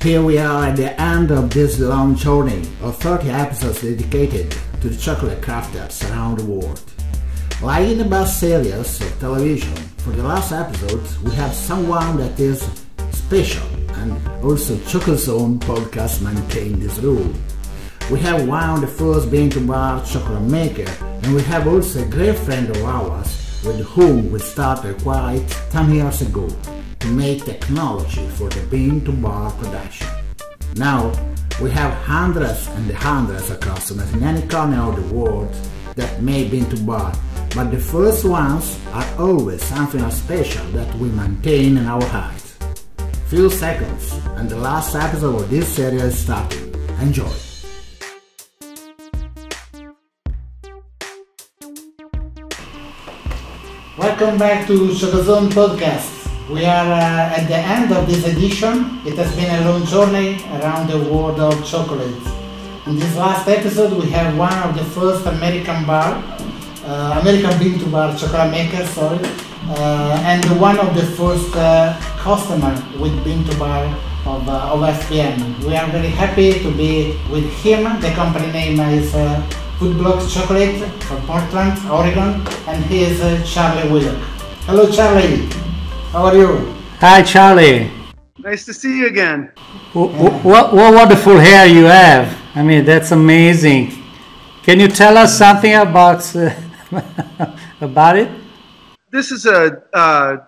Here we are at the end of this long journey of 30 episodes dedicated to the chocolate crafters around the world. Like in the best series of television, for the last episode we have someone that is special, and also Choco Zone Podcast maintained this rule. We have one of the first bean-to-bar chocolate maker, and we have also a great friend of ours with whom we started quite 10 years ago to make technology for the bean-to-bar production. Now we have hundreds and hundreds of customers in any corner of the world that make bean-to-bar, but the first ones are always something special that we maintain in our hearts. Few seconds and the last episode of this series is starting. Enjoy! Welcome back to Choco Zone Podcast. We are at the end of this edition. It has been a long journey around the world of chocolate. In this last episode we have one of the first American bean-to-bar chocolate makers, and one of the first customers with bean-to-bar of FBM. We are very happy to be with him. The company name is Woodblock Chocolate from Portland, Oregon, and he is Cherley Wheelock. Hello Cherley, how are you? Hi Cherley. Nice to see you again. What wonderful hair you have. I mean, that's amazing. Can you tell us something about about it? This is I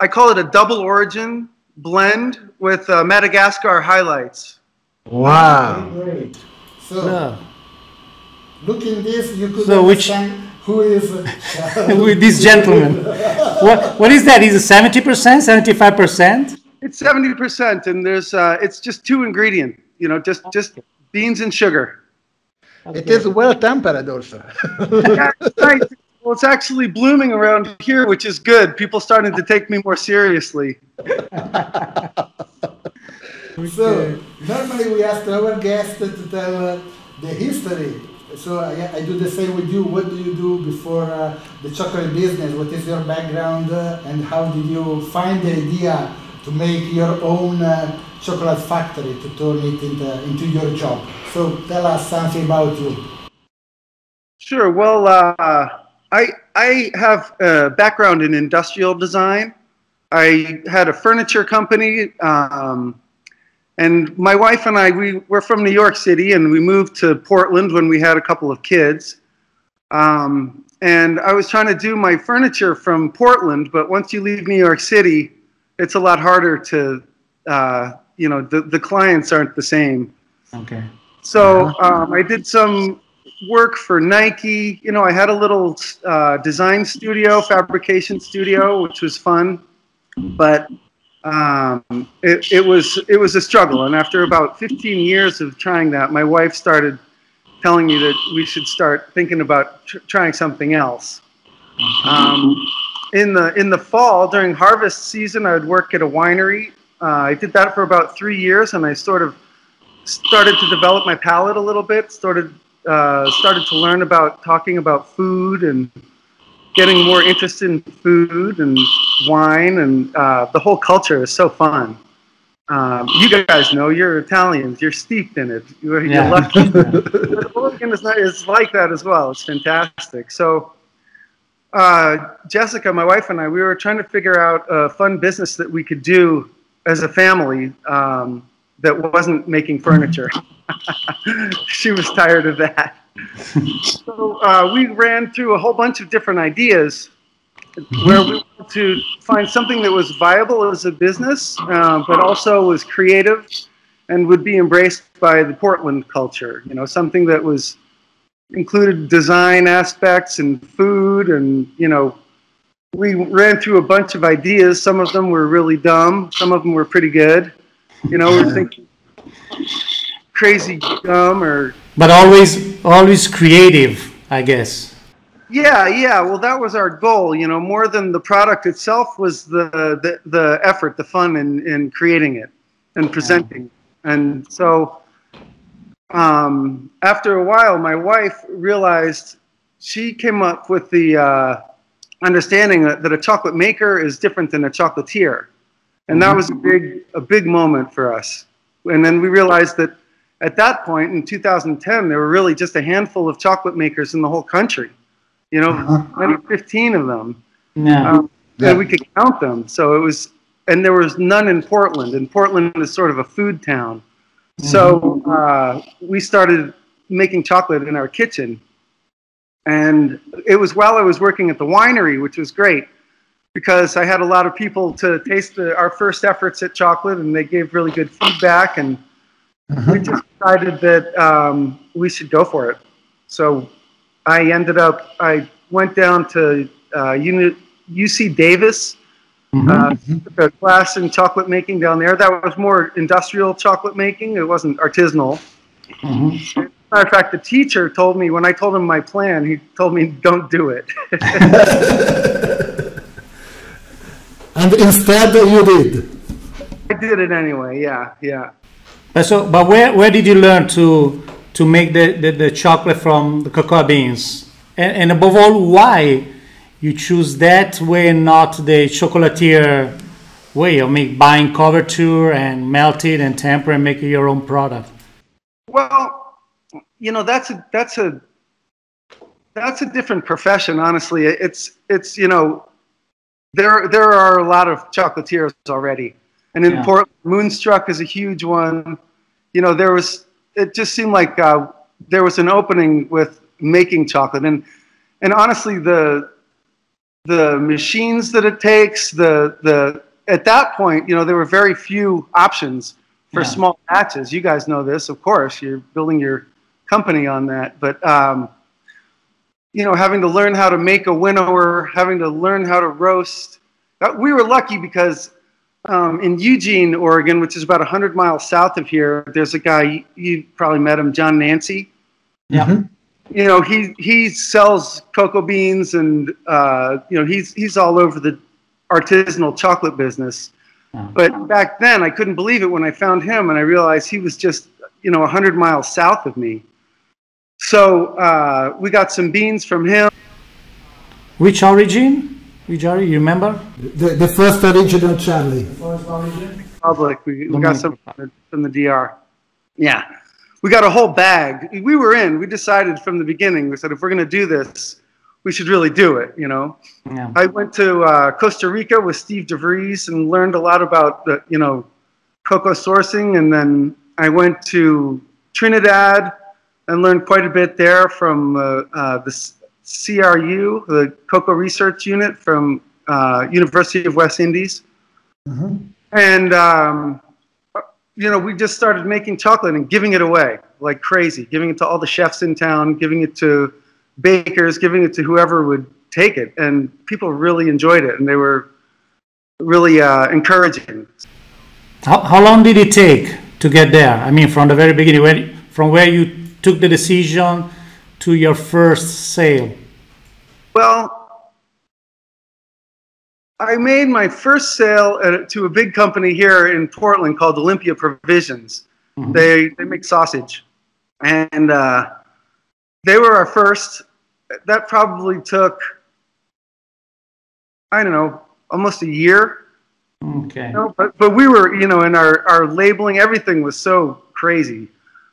call it a double origin blend with Madagascar highlights. Wow. Great. So, look in this, you could understand who is with this gentleman. What is that? Is it 70%, 75%? It's 70%, and there's it's just two ingredients. You know, just beans and sugar. Okay. It is well tempered also. Yeah, right. Well, it's actually blooming around here, which is good. People starting to take me more seriously. So normally we ask our guests to tell the history. So I do the same with you. What do you do before the chocolate business? What is your background, and how did you find the idea to make your own chocolate factory, to turn it into your job? So tell us something about you. Sure. Well, I have a background in industrial design. I had a furniture company, and my wife and I, we're from New York City, and we moved to Portland when we had a couple of kids. And I was trying to do my furniture from Portland, but once you leave New York City, it's a lot harder to, you know, the clients aren't the same. Okay. So I did some work for Nike. You know, I had a little design studio, fabrication studio, which was fun, but it was a struggle. And after about 15 years of trying that, my wife started telling me that we should start thinking about trying something else. In the fall, during harvest season, I would work at a winery. I did that for about 3 years, and I sort of started to develop my palate a little bit. Started to learn about talking about food and getting more interested in food and wine, and the whole culture is so fun. You guys know, you're Italians, you're steeped in it. You're lucky. Oregon is like that as well. It's fantastic. So Jessica, my wife, and I, we were trying to figure out a fun business that we could do as a family that wasn't making furniture. She was tired of that. So we ran through a whole bunch of different ideas where we wanted to find something that was viable as a business, but also was creative and would be embraced by the Portland culture. You know, something that was included design aspects and food, and you know, we ran through a bunch of ideas. Some of them were really dumb. Some of them were pretty good. You know, we're thinking crazy dumb, or but always creative, I guess. Yeah. Well, that was our goal. You know, more than the product itself was the effort, the fun in creating it and presenting. And so after a while, my wife realized, she came up with the understanding that a chocolate maker is different than a chocolatier. And that was a big moment for us. And then we realized that at that point in 2010, there were really just a handful of chocolate makers in the whole country. You know, maybe 15 of them. Yeah. And we could count them. So it was, and there was none in Portland. And Portland is sort of a food town. So we started making chocolate in our kitchen. And it was while I was working at the winery, which was great, because I had a lot of people to taste our first efforts at chocolate, and they gave really good feedback. And we just decided that we should go for it. So I went down to UC Davis, took a class in chocolate making down there. That was more industrial chocolate making. It wasn't artisanal. As a matter of fact, the teacher told me, when I told him my plan, he told me, don't do it. And instead you did. I did it anyway, yeah. But where did you learn to make the chocolate from the cocoa beans? And above all, why you choose that way and not the chocolatier way of buying couverture and melt it and temper and make your own product? Well, you know, that's a different profession, honestly. It's you know, there are a lot of chocolatiers already, and in Portland, Moonstruck is a huge one. You know, it just seemed like there was an opening with making chocolate, and honestly, the machines that it takes, at that point, you know, there were very few options for small batches. You guys know this, of course. You're building your company on that, but you know, having to learn how to make a winnower, having to learn how to roast. We were lucky because in Eugene, Oregon, which is about 100 miles south of here, there's a guy, you probably met him, John Nancy. Yeah. You know, he sells cocoa beans, and you know, he's all over the artisanal chocolate business. But back then, I couldn't believe it when I found him, and I realized he was just, you know, 100 miles south of me. So we got some beans from him. Which origin? You remember? The first original Cherley. Public. We got some from the DR. Yeah. We got a whole bag. We decided from the beginning, we said, if we're going to do this, we should really do it, you know. Yeah. I went to Costa Rica with Steve DeVries and learned a lot about, you know, cocoa sourcing. And then I went to Trinidad and learned quite a bit there from the CRU, the Cocoa Research Unit from University of West Indies. And, you know, we just started making chocolate and giving it away like crazy, giving it to all the chefs in town, giving it to bakers, giving it to whoever would take it. And people really enjoyed it, and they were really encouraging. How long did it take to get there? I mean, from the very beginning, from where you took the decision to your first sale? Well, I made my first sale to a big company here in Portland called Olympia Provisions. They make sausage, and they were our first. That probably took, I don't know, almost a year. Okay. You know, but we were, you know, and our labeling, everything was so crazy.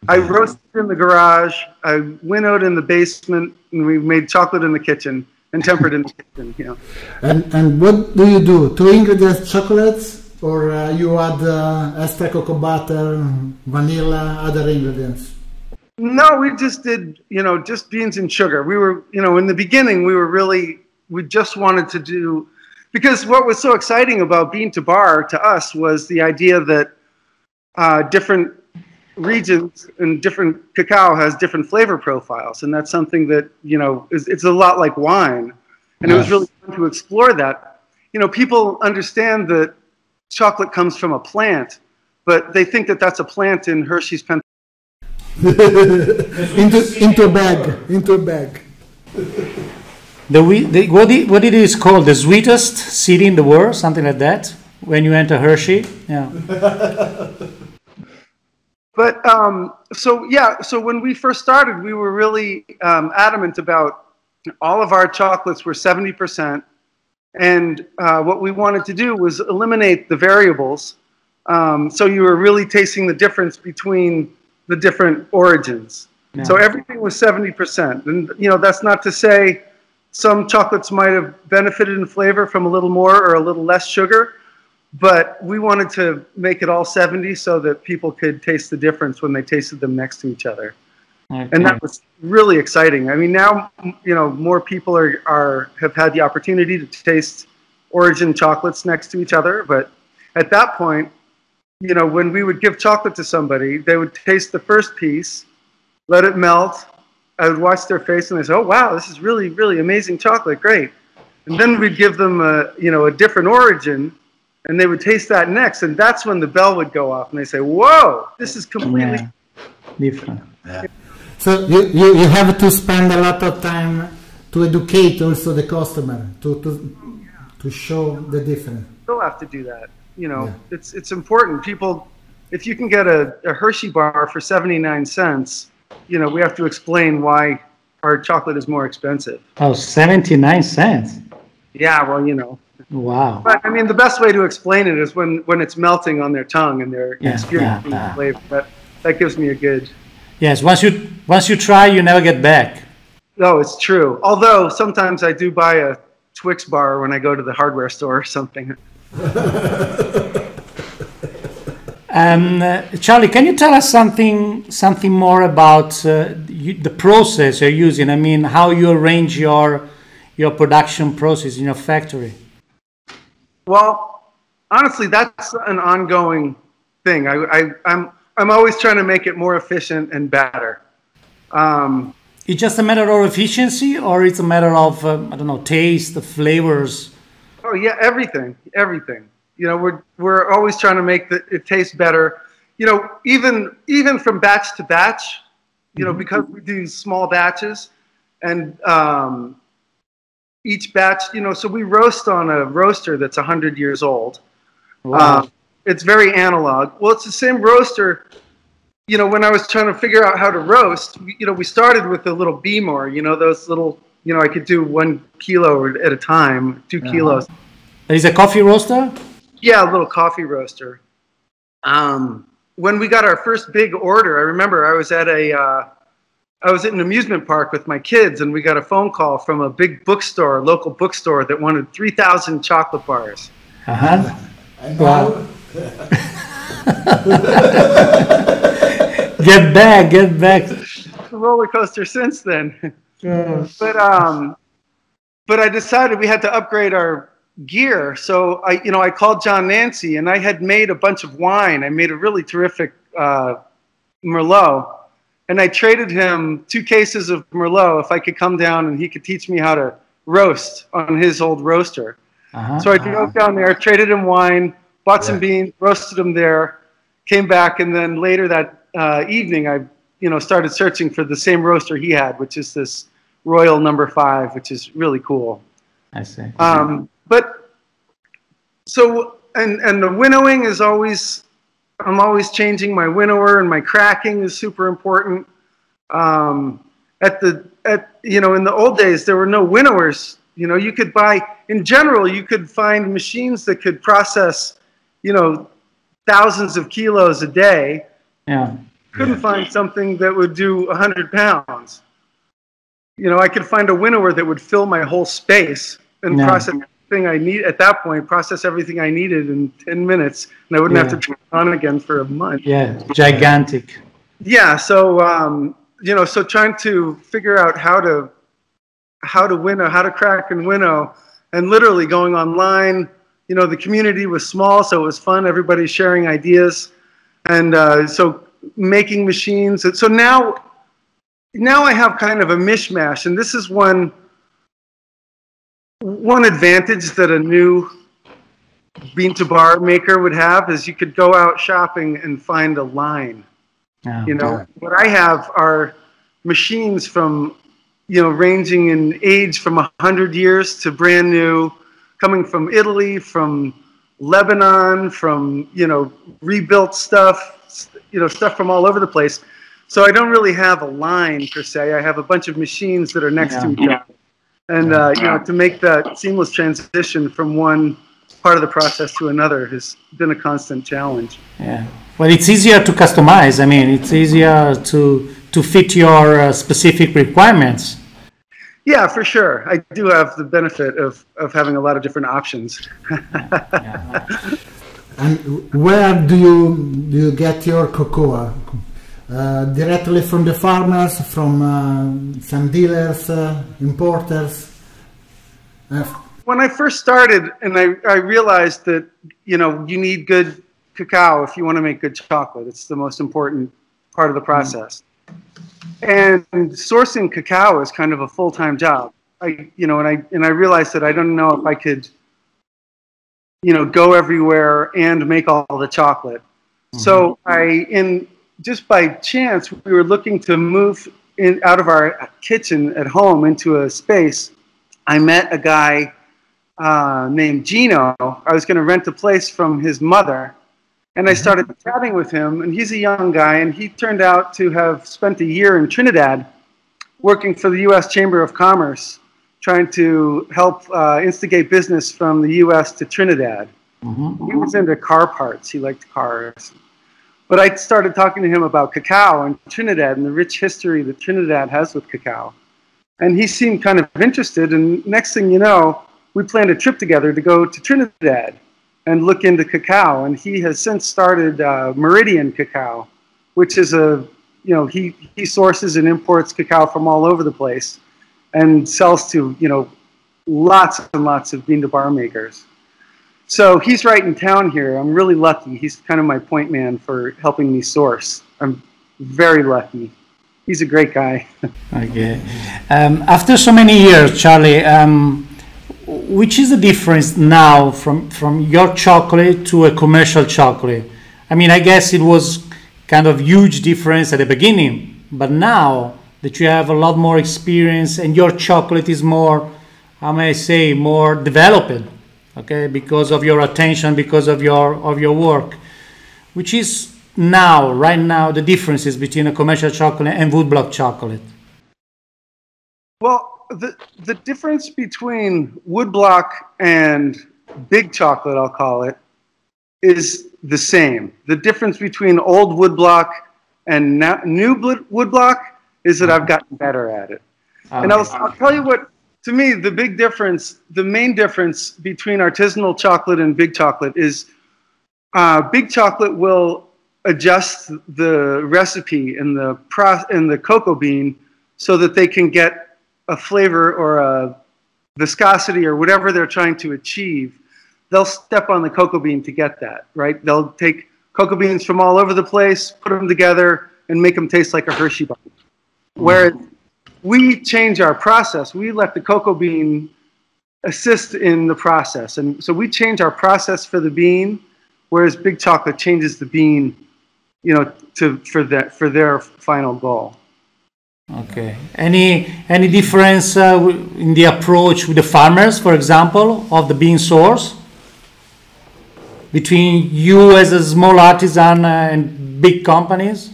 I roasted in the garage, I winnowed in the basement, and we made chocolate in the kitchen and tempered in the kitchen, you know. And what do you do? 2 ingredients chocolates, or you add extra cocoa butter, vanilla, other ingredients? No, we just did, you know, just beans and sugar. We were, you know, in the beginning, we just wanted to do, because what was so exciting about bean to bar to us was the idea that different regions and different cacao has different flavor profiles, and that's something that, you know, it's a lot like wine, and it was really fun to explore that. You know, people understand that chocolate comes from a plant, but they think that that's a plant in Hershey's, Pennsylvania. into a bag. What it is called? The sweetest city in the world, something like that. When you enter Hershey, yeah. But so when we first started, we were really adamant about all of our chocolates were 70%, and what we wanted to do was eliminate the variables So you were really tasting the difference between the different origins. Yeah. So everything was 70%. And, that's not to say some chocolates might have benefited in flavor from a little more or a little less sugar, but we wanted to make it all 70 so that people could taste the difference when they tasted them next to each other. Okay. And that was really exciting. I mean, now, more people have had the opportunity to taste origin chocolates next to each other. But at that point, when we would give chocolate to somebody, they would taste the first piece, let it melt. I would watch their face and they say, "Oh, wow, this is really, really amazing chocolate. Great." And then we'd give them a different origin, and they would taste that next. And that's when the bell would go off and they say, "Whoa, this is completely different." Yeah. So you have to spend a lot of time to educate also the customer to show the difference. Still have to do that. It's important. People, if you can get a Hershey bar for 79 cents, we have to explain why our chocolate is more expensive. Oh, 79 cents. Yeah, well, Wow. But I mean, the best way to explain it is when it's melting on their tongue and they're experiencing the flavor. That gives me a good. Yes, once you try, you never get back. No, it's true. Although sometimes I do buy a Twix bar when I go to the hardware store or something. Charlie, can you tell us something more about the process you're using? I mean, how you arrange your production process in your factory? Well, honestly, that's an ongoing thing. I'm always trying to make it more efficient and better. It's just a matter of efficiency, or it's a matter of taste, the flavors? Oh yeah, everything. We're always trying to make it taste better. Even from batch to batch. Because we do small batches, and each batch, so we roast on a roaster that's 100 years old. Wow. It's very analog. Well, it's the same roaster. When I was trying to figure out how to roast, we started with a little Beemore, those little, I could do 1 kilo at a time, 2 kilos. Is a coffee roaster? Yeah, a little coffee roaster. When we got our first big order, I remember I was at an amusement park with my kids, and we got a phone call from a big bookstore, local bookstore, that wanted 3,000 chocolate bars. Uh-huh. Wow. Get back. It's a roller coaster since then. Yeah. But I decided we had to upgrade our gear. So I called John Nancy, and I had made a bunch of wine. I made a really terrific Merlot, and I traded him 2 cases of Merlot if I could come down and he could teach me how to roast on his old roaster. So I drove down there, traded him wine, bought some beans, roasted them there, came back, and then later that evening I started searching for the same roaster he had, which is this Royal No. 5, which is really cool. I see. But so and the winnowing is always, I'm always changing my winnower, and my cracking is super important. In the old days there were no winnowers. You could buy, in general, you could find machines that could process, thousands of kilos a day. Yeah. Couldn't find something that would do 100 pounds. I could find a winnower that would fill my whole space and process everything I need at that point, process everything I needed in 10 minutes, and I wouldn't have to turn it on again for a month. Yeah, gigantic. Yeah, so so trying to figure out how to winnow, how to crack and winnow, and literally going online. The community was small, so it was fun. Everybody's sharing ideas, and so making machines. So now I have kind of a mishmash, and this is one advantage that a new bean to bar maker would have is you could go out shopping and find a line. What I have are machines from, ranging in age from 100 years to brand new, coming from Italy, from Lebanon, from, rebuilt stuff, stuff from all over the place. So I don't really have a line per se. I have a bunch of machines that are next to each other. And, to make that seamless transition from one part of the process to another has been a constant challenge. Yeah. Well, it's easier to customize. I mean, it's easier to fit your specific requirements. Yeah, for sure. I do have the benefit of having a lot of different options. Yeah. And where do you get your cocoa? Directly from the farmers, from some dealers, importers? When I first started, and I realized that, you know, you need good cacao if you want to make good chocolate. It's the most important part of the process. And sourcing cacao is kind of a full-time job. And I realized that I don't know if I could, you know, go everywhere and make all the chocolate. So just by chance, we were looking to move out of our kitchen at home into a space. I met a guy named Gino. I was going to rent a place from his mother, and I started chatting with him, and he's a young guy, and he turned out to have spent a year in Trinidad working for the U.S. Chamber of Commerce, trying to help instigate business from the U.S. to Trinidad. He was into car parts. He liked cars. But I started talking to him about cacao in Trinidad and the rich history that Trinidad has with cacao. And he seemed kind of interested, and next thing you know, we planned a trip together to go to Trinidad and look into cacao. And he has since started Meridian Cacao, which is he sources and imports cacao from all over the place and sells to, you know, lots and lots of bean-to-bar makers. So he's right in town here. I'm really lucky. He's kind of my point man for helping me source. I'm very lucky. He's a great guy. Okay. After so many years, Cherley, which is the difference now from your chocolate to a commercial chocolate? I mean, I guess it was kind of huge difference at the beginning, but now that you have a lot more experience and your chocolate is more, how may I say, more developed, okay, because of your attention, because of your work, which is right now the differences between a commercial chocolate and woodblock chocolate? Well, the difference between woodblock and big chocolate, I'll call it, is the same. The difference between old woodblock and new woodblock is that I've gotten better at it. Okay. And I'll tell you what, to me, the main difference between artisanal chocolate and big chocolate is big chocolate will adjust the recipe in the cocoa bean so that they can get a flavor or a viscosity or whatever they're trying to achieve. They'll step on the cocoa bean to get that, right? They'll take cocoa beans from all over the place, put them together, and make them taste like a Hershey bar. Whereas we change our process. We let the cocoa bean assist in the process. And so we change our process for the bean, whereas big chocolate changes the bean, you know, for their final goal. Okay. Any difference in the approach with the farmers, for example, of the bean source between you as a small artisan and big companies?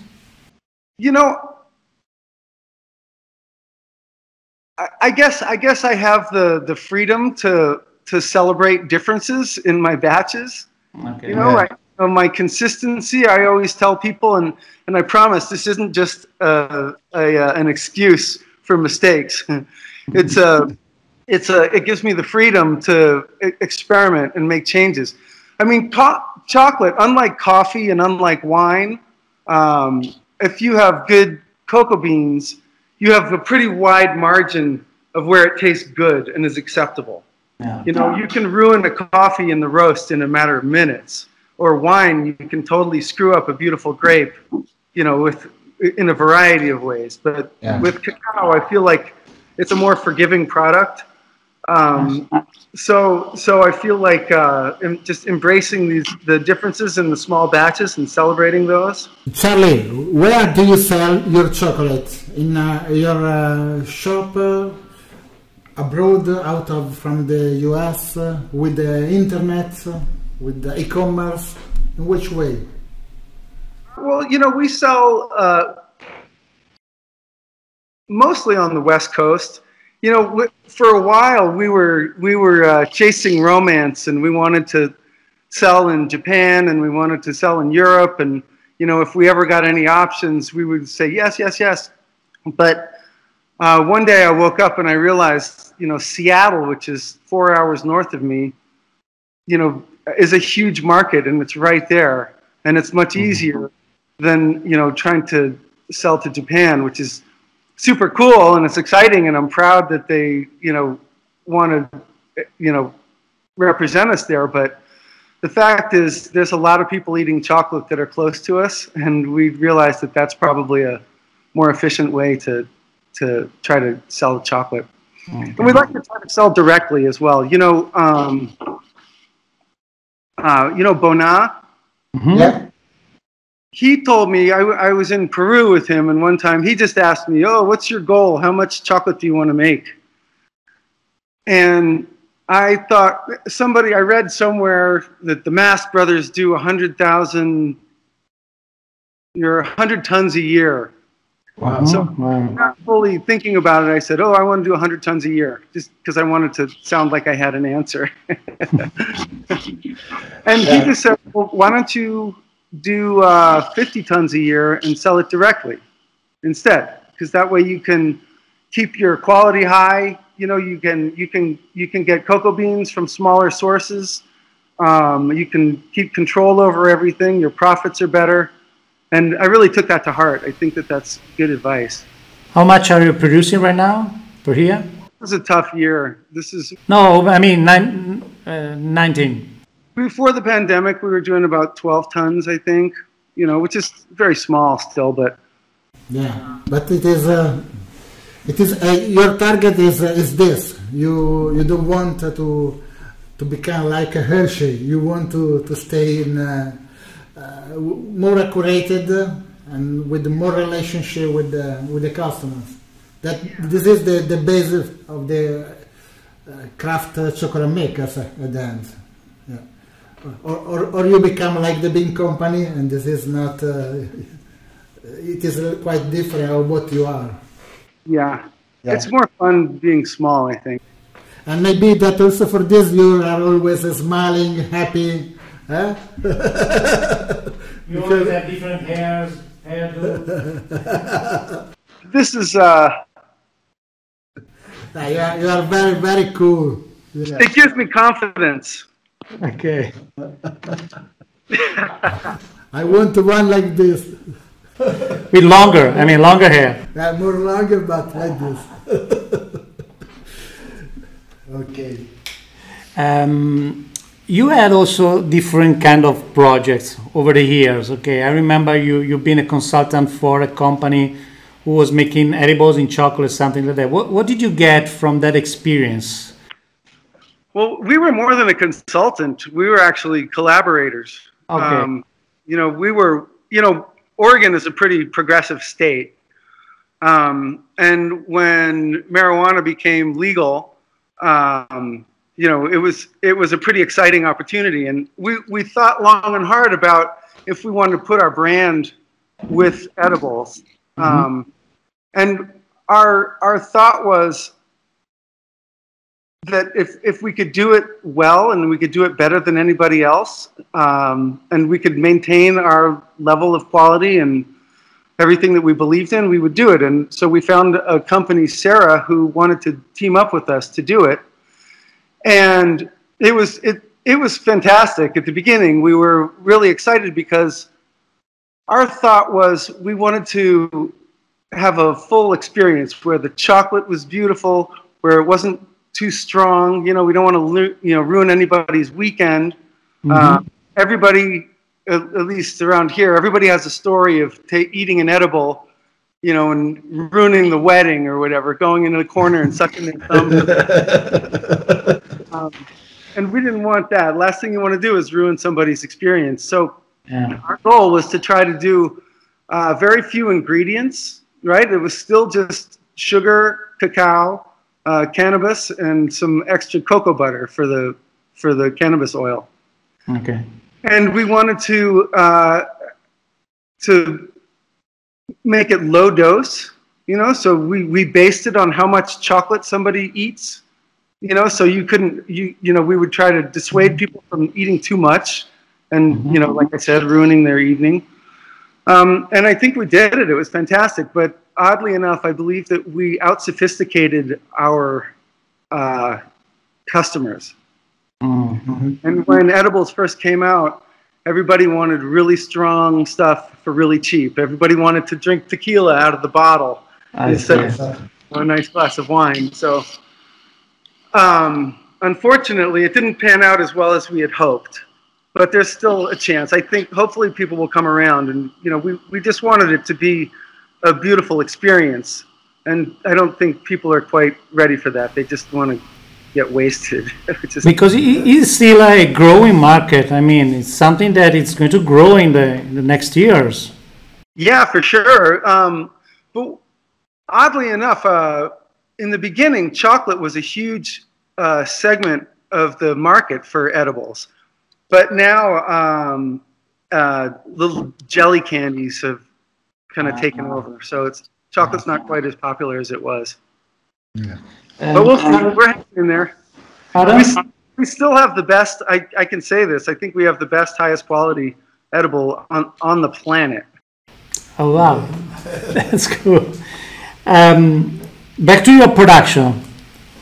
You know, I guess I have the freedom to celebrate differences in my batches. Okay. You know, my consistency. I always tell people, and I promise this isn't just an excuse for mistakes. It gives me the freedom to experiment and make changes. I mean, chocolate, unlike coffee and unlike wine, if you have good cocoa beans, you have a pretty wide margin of where it tastes good and is acceptable. Yeah. You know, you can ruin a coffee in the roast in a matter of minutes, or wine, you can totally screw up a beautiful grape, you know, in a variety of ways. But with cacao, I feel like it's a more forgiving product. So I feel like just embracing the differences in the small batches and celebrating those. Cherley, where do you sell your chocolate? In your shop abroad, from the US, with the internet, with the e-commerce? In which way? Well, you know, we sell mostly on the West Coast. you know, for a while we were chasing romance, and we wanted to sell in Japan, and we wanted to sell in Europe, and you know, if we ever got any options, we would say yes, yes, yes. But one day I woke up and I realized, you know, Seattle, which is 4 hours north of me, you know, is a huge market, and it's right there, and it's much easier than, you know, trying to sell to Japan, which is super cool, and it's exciting, and I'm proud that they, you know, want to, you know, represent us there. But the fact is, there's a lot of people eating chocolate that are close to us, and we realized that that's probably a more efficient way to try to sell chocolate. And we'd like to try to sell directly as well. You know, Bona. Yeah. He told me, I was in Peru with him, and one time he just asked me, "Oh, what's your goal? How much chocolate do you want to make?" And I thought, I read somewhere that the Mast brothers do 100,000, 100 tons a year. Wow. So not fully thinking about it, I said, "Oh, I want to do 100 tons a year," just because I wanted to sound like I had an answer. And he just said, "Well, why don't you do 50 tons a year and sell it directly instead? Because that way you can keep your quality high. You know, you can get cocoa beans from smaller sources. You can keep control over everything. Your profits are better." And I really took that to heart. I think that that's good advice. How much are you producing right now per year? This is a tough year. This is... No, I mean 19. Before the pandemic, we were doing about 12 tons, I think, you know, which is very small still, but... Yeah, but it is your target is this. You don't want to become like a Hershey. You want to stay in... more accurate and with more relationship with the customers. This is the basis of the craft chocolate makers at the end. Yeah. Or you become like the big company, and this is not. It is quite different of what you are. Yeah, it's more fun being small, I think. And maybe that also for this you are always smiling, happy. Huh? You always have different hairdo. This is you are very, very cool. Yeah. It gives me confidence. Okay. I want to run like this. With longer hair. Yeah, more longer, but like this. Okay. You had also different kind of projects over the years. Okay, I remember you've been a consultant for a company who was making edibles in chocolate, something like that. What did you get from that experience? Well, we were more than a consultant. We were actually collaborators. Okay. You know, Oregon is a pretty progressive state. And when marijuana became legal, you know, it was a pretty exciting opportunity, and we thought long and hard about if we wanted to put our brand with edibles. And our thought was that if we could do it well, and we could do it better than anybody else, and we could maintain our level of quality and everything that we believed in, we would do it. And so we found a company, Serie, who wanted to team up with us to do it. And it was fantastic. At the beginning, we were really excited because our thought was we wanted to have a full experience where the chocolate was beautiful, where it wasn't too strong. You know, we don't want to ruin anybody's weekend. Everybody, at least around here, everybody has a story of eating an edible, you know, and ruining the wedding or whatever, going into the corner and sucking their thumb. And we didn't want that. Last thing you want to do is ruin somebody's experience. So our goal was to try to do very few ingredients, right? It was still just sugar, cacao, cannabis, and some extra cocoa butter for the cannabis oil. Okay. And we wanted to make it low dose, So we based it on how much chocolate somebody eats, so you couldn't, we would try to dissuade people from eating too much and, like I said, ruining their evening. And I think we did it. It was fantastic. But oddly enough, I believe that we out-sophisticated our customers. And when edibles first came out, everybody wanted really strong stuff for really cheap. Everybody wanted to drink tequila out of the bottle instead of a nice glass of wine. So, unfortunately, it didn't pan out as well as we had hoped. But there's still a chance. I think hopefully people will come around. And, we just wanted it to be a beautiful experience. And I don't think people are quite ready for that. They just want to get wasted. Because it is still a growing market. I mean, it's something that it's going to grow in the next years. Yeah, for sure. But oddly enough, in the beginning, chocolate was a huge segment of the market for edibles. But now little jelly candies have kind of taken over. So chocolate's not quite as popular as it was. Yeah. But we're hanging in there. We still have the best, I can say this, I think we have the best, highest quality edible on the planet. Oh, wow. That's cool. Back to your production.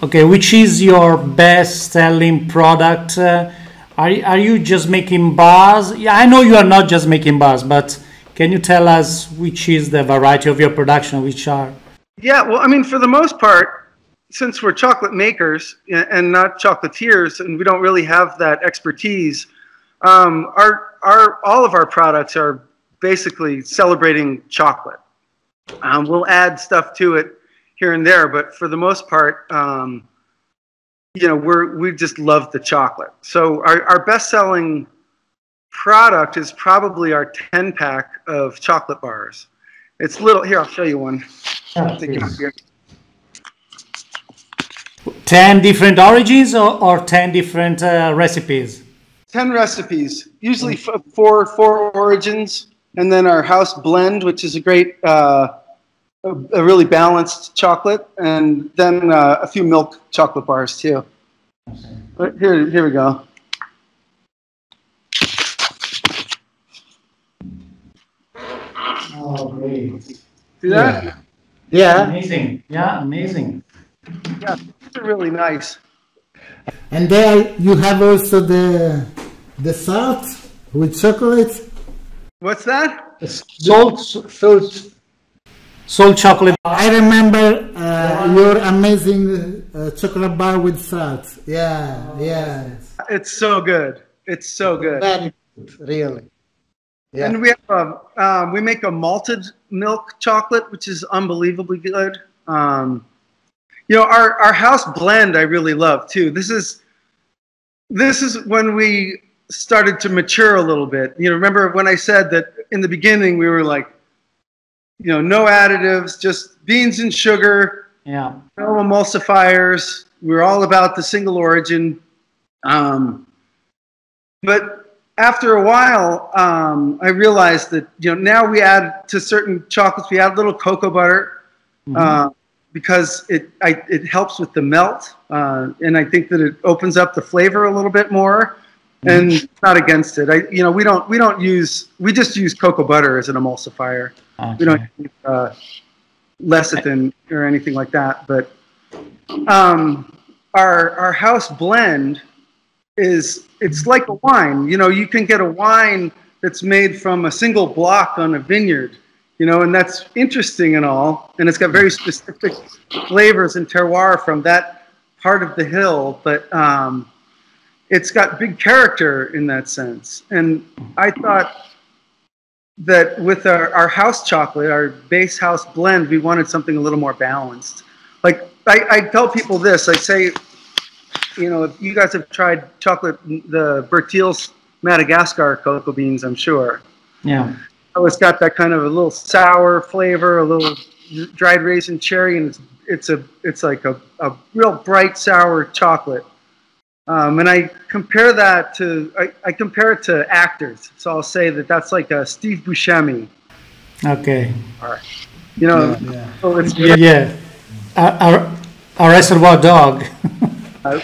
Okay, which is your best-selling product? Are you just making bars? Yeah, I know you are not just making bars, but can you tell us which is the variety of your production, which are? Yeah, well, I mean, for the most part, since we're chocolate makers and not chocolatiers, and we don't really have that expertise, all of our products are basically celebrating chocolate. We'll add stuff to it here and there, but for the most part, we just love the chocolate. So our best-selling product is probably our 10-pack of chocolate bars. It's little. Here, I'll show you one. 10 different origins or 10 different recipes? 10 recipes, usually four origins, and then our house blend, which is a great, a really balanced chocolate, and then a few milk chocolate bars too. But here we go. Oh, great. See that? Yeah. Amazing. Yeah, amazing. Yeah, these are really nice. And there you have also the salt with chocolate. What's that? Salt chocolate. I remember your amazing chocolate bar with salt. Yeah. It's so good. It's so good. Very good, really. Yeah. And we make a malted milk chocolate, which is unbelievably good. Our house blend I really love too. This is when we started to mature a little bit. Remember when I said that in the beginning we were like, no additives, just beans and sugar. Yeah. No emulsifiers. We're all about the single origin. But after a while, I realized that now we add to certain chocolates, we add little cocoa butter because it helps with the melt, and I think that it opens up the flavor a little bit more. And not against it. We just use cocoa butter as an emulsifier. Okay. We don't use lecithin or anything like that. But our house blend it's like a wine. You can get a wine that's made from a single block on a vineyard, and that's interesting and all. And it's got very specific flavors and terroir from that part of the hill, but it's got big character in that sense. And I thought that with our house chocolate, our base house blend, we wanted something a little more balanced. Like I tell people this, I say, if you guys have tried chocolate, the Bertil's Madagascar cocoa beans, I'm sure. Yeah. So it's got that kind of a little sour flavor, a little dried raisin cherry, and it's like a real bright sour chocolate. And I compare that to I compare it to actors. So I'll say that that's like a Steve Buscemi. Okay. You know, so it's good. Yeah. Our reservoir dog. But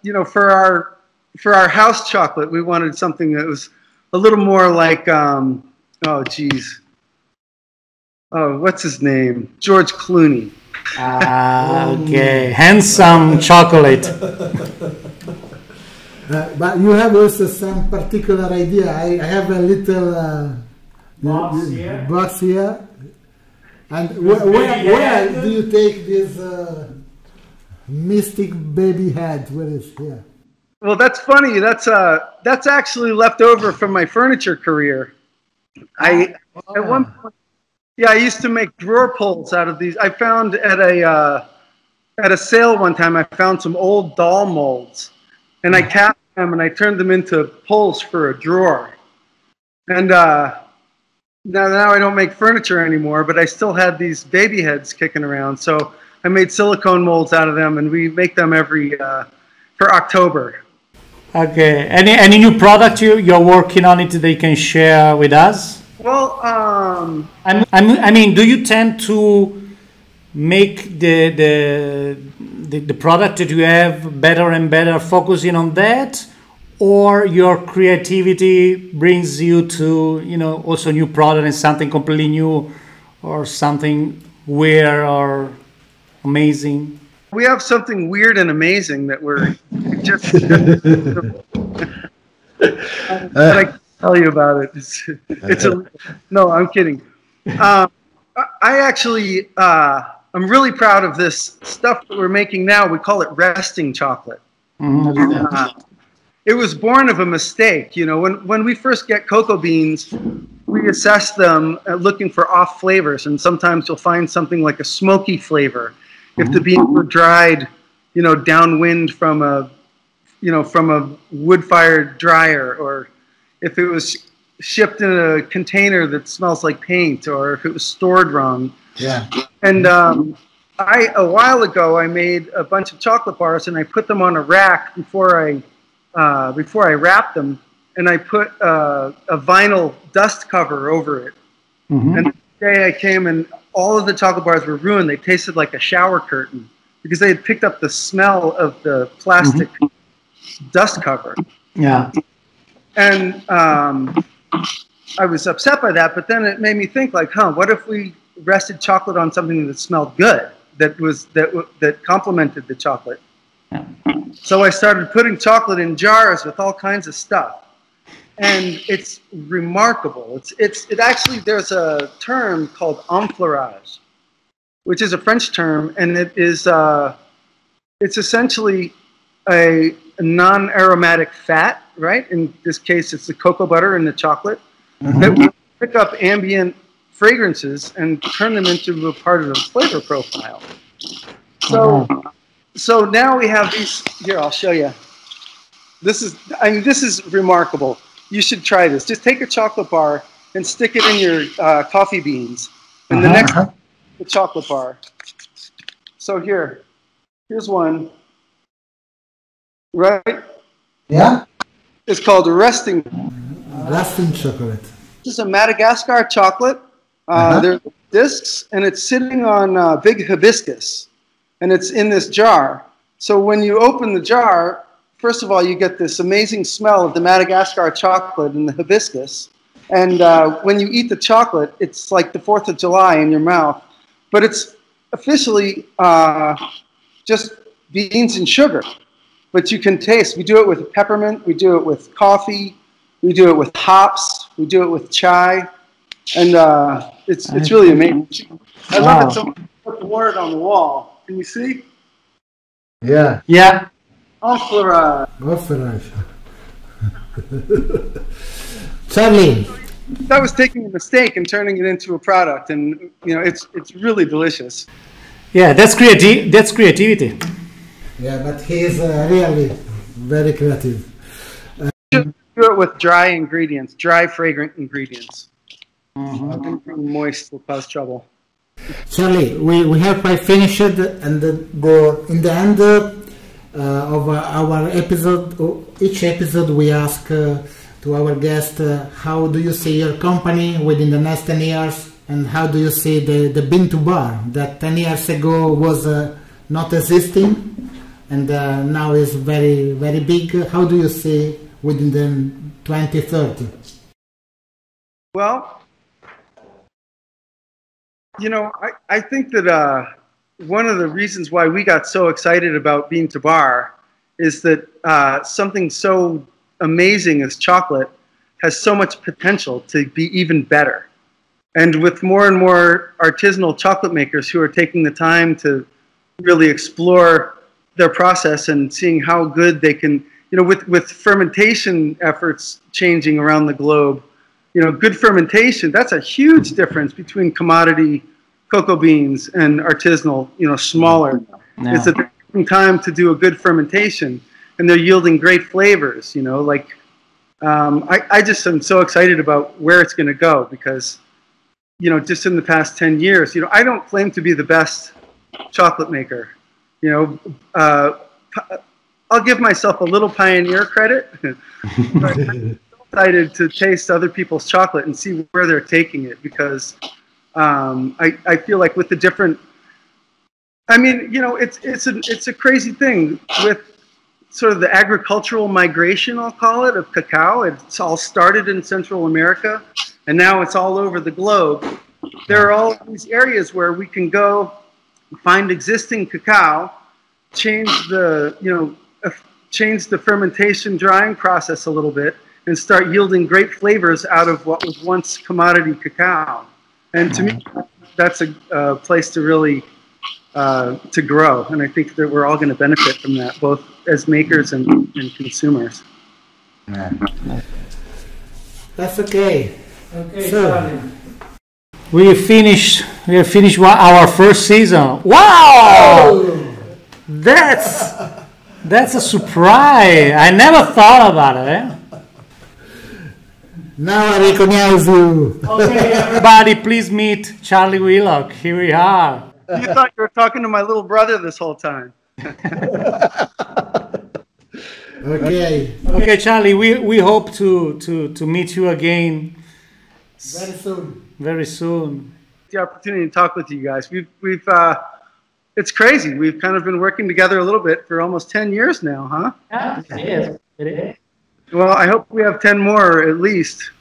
you know, for our house chocolate, we wanted something that was a little more like what's his name? George Clooney. Okay, handsome chocolate. But you have also some particular idea. I have a little box here. And where do you take this mystic baby head? Where is here? Well, that's funny. That's actually left over from my furniture career. At one point, I used to make drawer pulls out of these. I found at a sale one time, I found some old doll molds, and I capped them and I turned them into pulls for a drawer. And now I don't make furniture anymore, but I still had these baby heads kicking around. So I made silicone molds out of them, and we make them for October. Okay. Any new product you're working on it that you can share with us? Well, I mean, do you tend to make the product that you have better and better, focusing on that, or your creativity brings you to, you know, also new product and something completely new, or something weird or amazing? We have something weird and amazing that we're just. I can tell you about it. No, I'm kidding. I'm really proud of this stuff that we're making now. We call it resting chocolate. It was born of a mistake. You know, when we first get cocoa beans, we assess them looking for off flavors, and sometimes you'll find something like a smoky flavor if the beans were dried, you know, downwind from a wood-fired dryer, or if it was shipped in a container that smells like paint, or if it was stored wrong. Yeah. And a while ago, I made a bunch of chocolate bars, and I put them on a rack before I wrapped them, and I put a vinyl dust cover over it. And the day I came, and all of the chocolate bars were ruined. They tasted like a shower curtain because they had picked up the smell of the plastic dust cover. Yeah. And I was upset by that, but then it made me think, like, what if we rested chocolate on something that smelled good, that complemented the chocolate? So I started putting chocolate in jars with all kinds of stuff, and it's remarkable. It actually, there's a term called Enfleurage, which is a French term, and it's essentially a non-aromatic fat, right? In this case, it's the cocoa butter and the chocolate that we pick up ambient fragrances and turn them into a part of the flavor profile. So now we have these. Here, I'll show you. This is remarkable. You should try this. Just take a chocolate bar and stick it in your coffee beans, and the next the chocolate bar. So here's one. Right? Yeah? It's called resting chocolate. This is a Madagascar chocolate. There's discs, and it's sitting on big hibiscus, and it's in this jar. So when you open the jar, first of all, you get this amazing smell of the Madagascar chocolate and the hibiscus. And when you eat the chocolate, it's like the 4th of July in your mouth. But it's officially just beans and sugar. But you can taste. We do it with peppermint. We do it with coffee. We do it with hops. We do it with chai. And it's really amazing. I love it so much. Put the word on the wall. Can you see? Yeah. Yeah. Enfleurage. Charlie. That was taking a mistake and turning it into a product, and you know it's really delicious. Yeah, that's creativity. Yeah, but he is really very creative. Just do it with dry ingredients, dry fragrant ingredients. Anything moist will cause trouble. Charlie, we have quite finished, and in the end of our episode, each episode we ask to our guest, how do you see your company within the next 10 years, And how do you see the bean to bar that 10 years ago was not existing and now is very, very big? How do you see within the 2030? Well, you know, I think that one of the reasons why we got so excited about Bean to Bar is that something so amazing as chocolate has so much potential to be even better. And with more and more artisanal chocolate makers who are taking the time to really explore their process and seeing how good they can, you know, with fermentation efforts changing around the globe, you know, good fermentation, that's a huge difference between commodity cocoa beans and artisanal, you know, smaller. Yeah. It's a taking time to do a good fermentation, and they're yielding great flavors, you know, like, I just am so excited about where it's going to go because, you know, just in the past 10 years, you know, I don't claim to be the best chocolate maker. You know, I'll give myself a little pioneer credit. But I'm so excited to taste other people's chocolate and see where they're taking it because I feel like with the different, I mean, you know, it's a crazy thing with sort of the agricultural migration, I'll call it, of cacao. It's all started in Central America, and now it's all over the globe. There are all these areas where we can go find existing cacao, change the, you know, change the fermentation drying process a little bit, and start yielding great flavors out of what was once commodity cacao. And to me, that's a place to really to grow, and I think that we're all going to benefit from that, both as makers and consumers. That's okay. Okay, So, we have finished our first season. Wow! That's a surprise. I never thought about it. Eh? now I recognize you. Okay, everybody, please meet Cherley Wheelock. Here we are. You thought you were talking to my little brother this whole time. Okay. Okay, Cherley, we hope to meet you again Very soon. very soon. The opportunity to talk with you guys. We've it's crazy. We've kind of been working together a little bit for almost 10 years now, huh? Yes, it is. Well, I hope we have 10 more at least.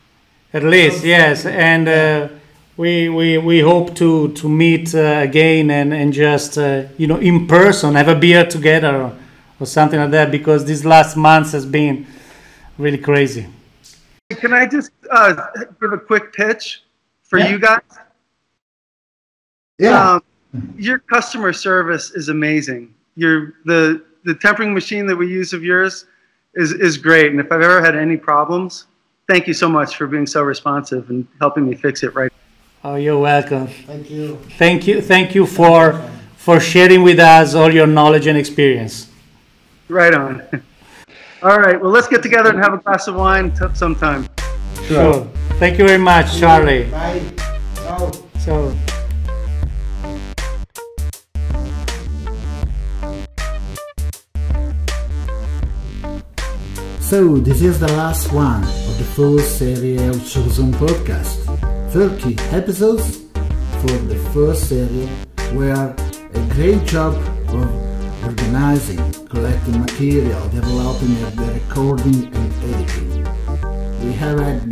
At least, yes, and we hope to meet again and just you know, in person, have a beer together or something like that, because these last months has been really crazy. Can I just give a quick pitch for you guys? Yeah. Your customer service is amazing. The tempering machine that we use of yours is great, and if I've ever had any problems, thank you so much for being so responsive and helping me fix it right. Oh, you're welcome. Thank you. Thank you for sharing with us all your knowledge and experience. Right on. All right, well, let's get together and have a glass of wine sometime. Sure. Thank you very much, Cherley. Bye. Ciao. So. So, this is the last one of the first serie of Choco Zone Podcast. 30 episodes for the first serie were a great job of organizing, collecting material, developing the recording and editing. We have had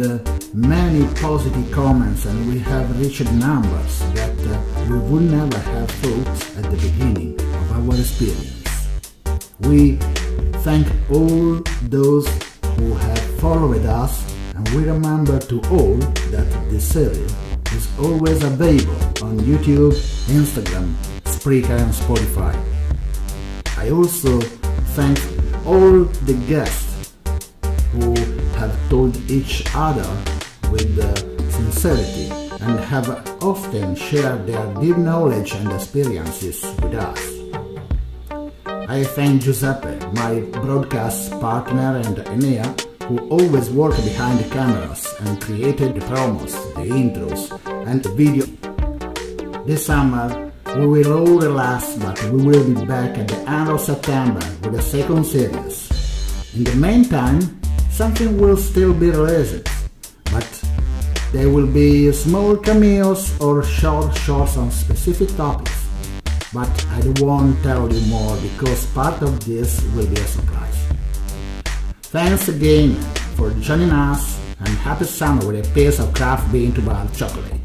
many positive comments and we have reached numbers that we would never have thought at the beginning of our experience. We thank all those who have followed us, and we remember to all that this series is always available on YouTube, Instagram, Spreaker and Spotify. I also thank all the guests who have told each other with sincerity and have often shared their deep knowledge and experiences with us. I thank Giuseppe, my broadcast partner, and Enea, who always worked behind the cameras and created the promos, the intros, and the video. This summer, we will all relax, but we will be back at the end of September with a second series. In the meantime, something will still be released, but There will be small cameos or short shorts on specific topics, but I won't tell you more because part of this will be a surprise. Thanks again for joining us, and happy summer with a piece of craft bean to bar chocolate.